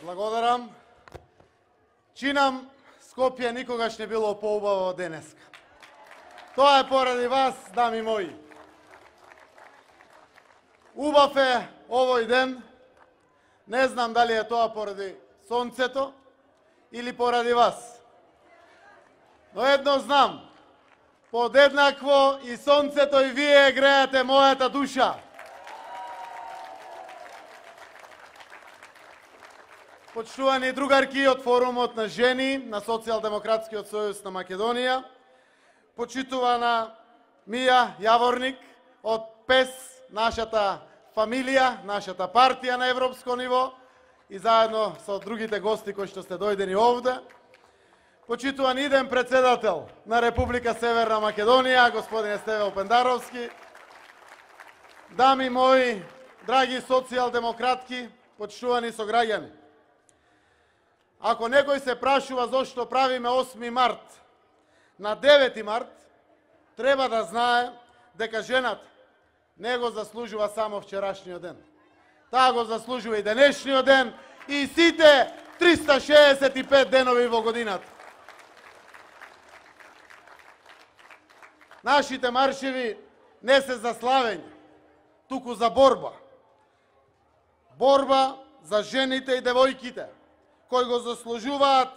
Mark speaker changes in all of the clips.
Speaker 1: Благодарам. Чинам, Скопје никогаш не било поубаво од денеска. Тоа е поради вас, дами мои. Убав е овој ден. Не знам дали е тоа поради сонцето или поради вас. Но едно знам. Подеднакво и сонцето и вие греете мојата душа. Почитувани другарки од форумот на жени на Социјалдемократскиот сојуз на Македонија, почитувана Мија Јаворник од ПЕС, нашата фамилија, нашата партија на европско ниво и заедно со другите гости кои што сте дојдени овде, почитуван иден председател на Република Северна Македонија, господин Стеве Пендаровски, дами мои, драги социјалдемократки, почитувани сограѓани. Ако некој се прашува зошто правиме 8 март, на 9 март, треба да знае дека жената не го заслужува само вчерашниот ден. Таа го заслужува и денешниот ден и сите 365 денови во годината. Нашите маршеви не се за славење, туку за борба. Борба за жените и девојките, кои го заслужуваат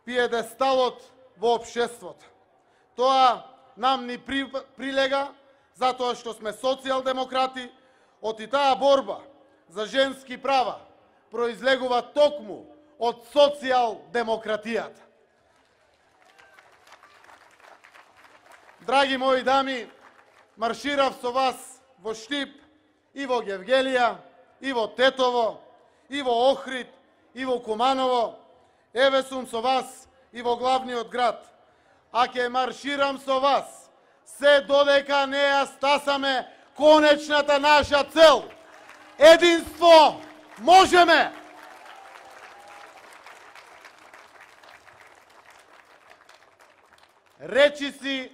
Speaker 1: пиедесталот во општеството. Тоа нам ни прилега, затоа што сме социјалдемократи, од и таа борба за женски права произлегува токму од социјалдемократијата. Драги мои дами, марширав со вас во Штип, и во Гевгелија, и во Тетово, и во Охрид, и во Куманово, еве сум со вас и во главниот град, а ќе марширам со вас, се додека не ја стасаме конечната наша цел. Единство можеме! Речи си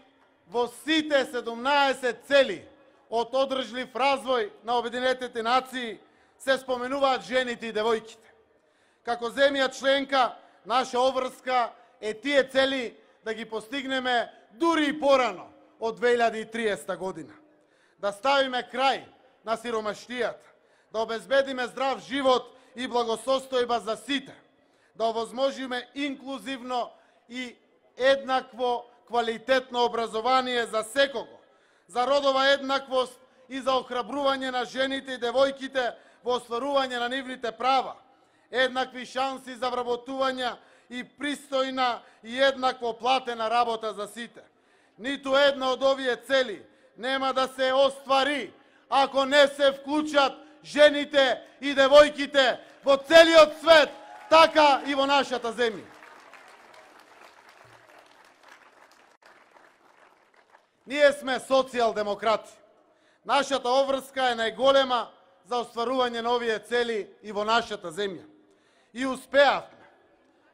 Speaker 1: во сите 17 цели од одржлив развој на Обединетите нации се споменуваат жените и девојките. Како земја членка, наша обврска е тие цели да ги постигнеме дури и порано од 2030 година. Да ставиме крај на сиромаштијата, да обезбедиме здрав живот и благосостојба за сите, да овозможиме инклузивно и еднакво квалитетно образование за секого, за родова еднаквост и за охрабрување на жените и девојките во остварување на нивните права, еднакви шанси за вработување и пристојна и еднакво платена работа за сите. Ниту една од овие цели нема да се оствари ако не се вклучат жените и девојките во целиот свет, така и во нашата земја. Ние сме социјалдемократи. Нашата обврска е најголема за остварување на овие цели и во нашата земја. И успеавме.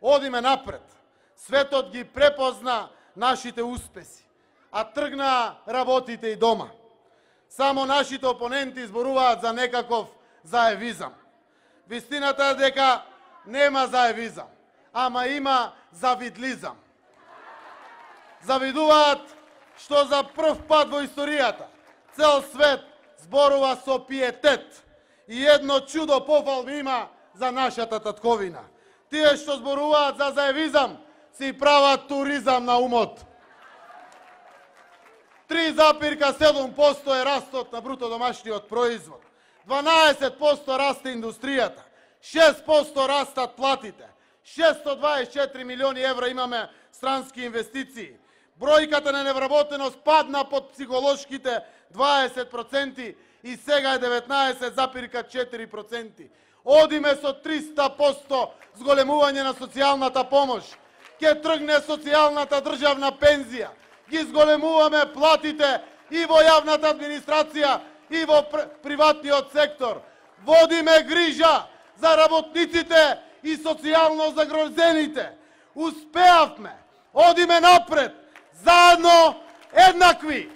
Speaker 1: Одиме напред. Светот ги препозна нашите успеси, а тргнаа работите и дома. Само нашите опоненти зборуваат за некаков заевизам. Вистината е дека нема заевизам, ама има завидлизам. Завидуваат што за прв пат во историјата цел свет зборува со пиетет и едно чудо пофалби има за нашата татковина. Тие што зборуваат за заевизам си прават туризам на умот. 3,7% е растот на бруто домашниот производ. 12% расте индустријата. 6% растат платите. 624 милиони евра имаме странски инвестиции. Бројката на невработеност падна под психолошките 20% и сега е 19,4%. Одиме со 300% зголемување на социјалната помош. Ке тргне социјалната државна пензија. Ги зголемуваме платите и во јавната администрација и во приватниот сектор. Водиме грижа за работниците и социјално загрозените. Успеавме. Одиме напред. Заедно еднакви.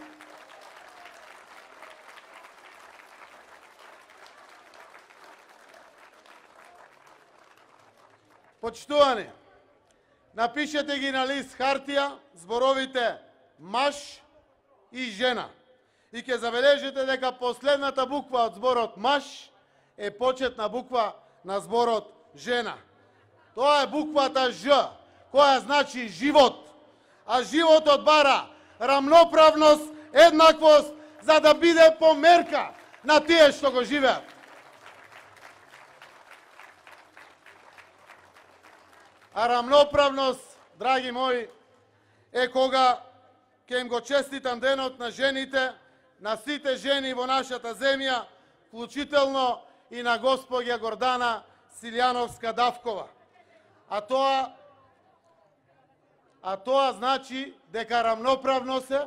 Speaker 1: Почитувани, напишете ги на лист хартија зборовите маж и жена. И ќе забележите дека последната буква од зборот маж е почетна буква на зборот жена. Тоа е буквата Ж, која значи живот. А животот бара рамноправност, еднаквост, за да биде померка на тие што го живеат. А рамноправност, драги мои, е кога ќе им го честитам денот на жените, на сите жени во нашата земја, вклучително и на госпоѓа Гордана Силјановска-Давкова. А тоа значи дека рамноправно се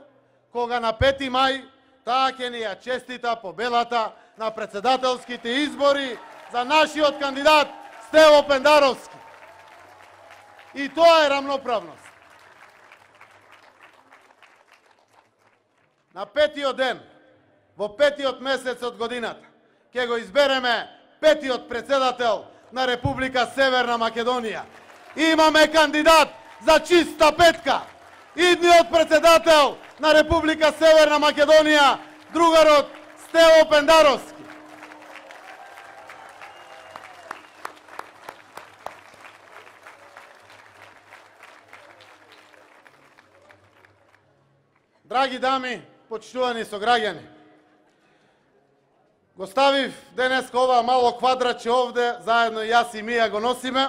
Speaker 1: кога на 5 мај таа ќе ни ја честита победата на председателските избори за нашиот кандидат Стево Пендаровски. И тоа е рамноправност. На 5-тиот ден, во 5-тиот месец од годината, ќе го избереме 5-тиот председател на Република Северна Македонија. Имаме кандидат за чиста петка. Идниот председател на Република Северна Македонија, другарот Стево Пендаровски. Драги дами, почитувани сограѓани, го ставив денеска ова мало квадратче овде, заедно јас и Мија го носиме,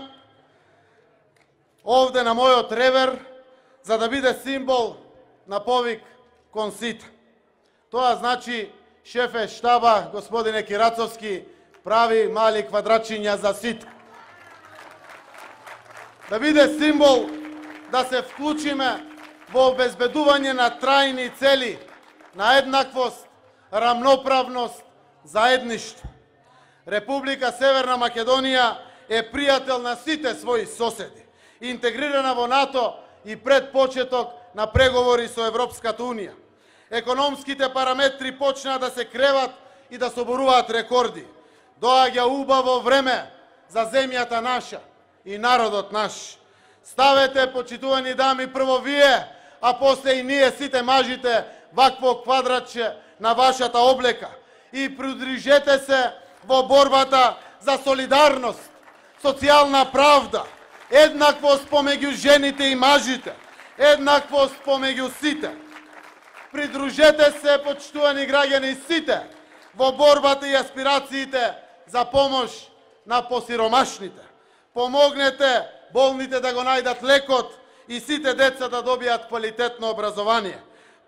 Speaker 1: овде на мојот ревер, за да биде символ на повик кон сите. Тоа значи шефе штаба, господине Кирацовски, прави мали квадратчиња за сите. Да биде символ да се вклучиме во обезбедување на трајни цели, на еднаквост, рамноправност, заедништво. Република Северна Македонија е пријател на сите своји соседи, интегрирана во НАТО и пред почеток на преговори со Европската Унија. Економските параметри почнаа да се креват и да соборуваат рекорди. Доаѓа убаво време за земјата наша и народот наш. Ставете, почитувани дами, прво вие, а после и ние сите мажите, вакво квадратче на вашата облека и придружете се во борбата за солидарност, социјална правда, еднаквост помеѓу жените и мажите, еднаквост помеѓу сите. Придружете се, почитувани граѓани, сите во борбата и аспирациите за помош на посиромашните. Помогнете болните да го најдат лекот и сите деца да добијат квалитетно образование.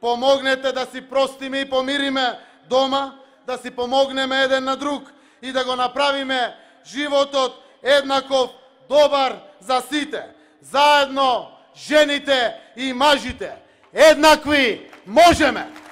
Speaker 1: Помогнете да си простиме и помириме дома, да си помогнеме еден на друг и да го направиме животот еднаков добар за сите. Заедно, жените и мажите, еднакви можеме!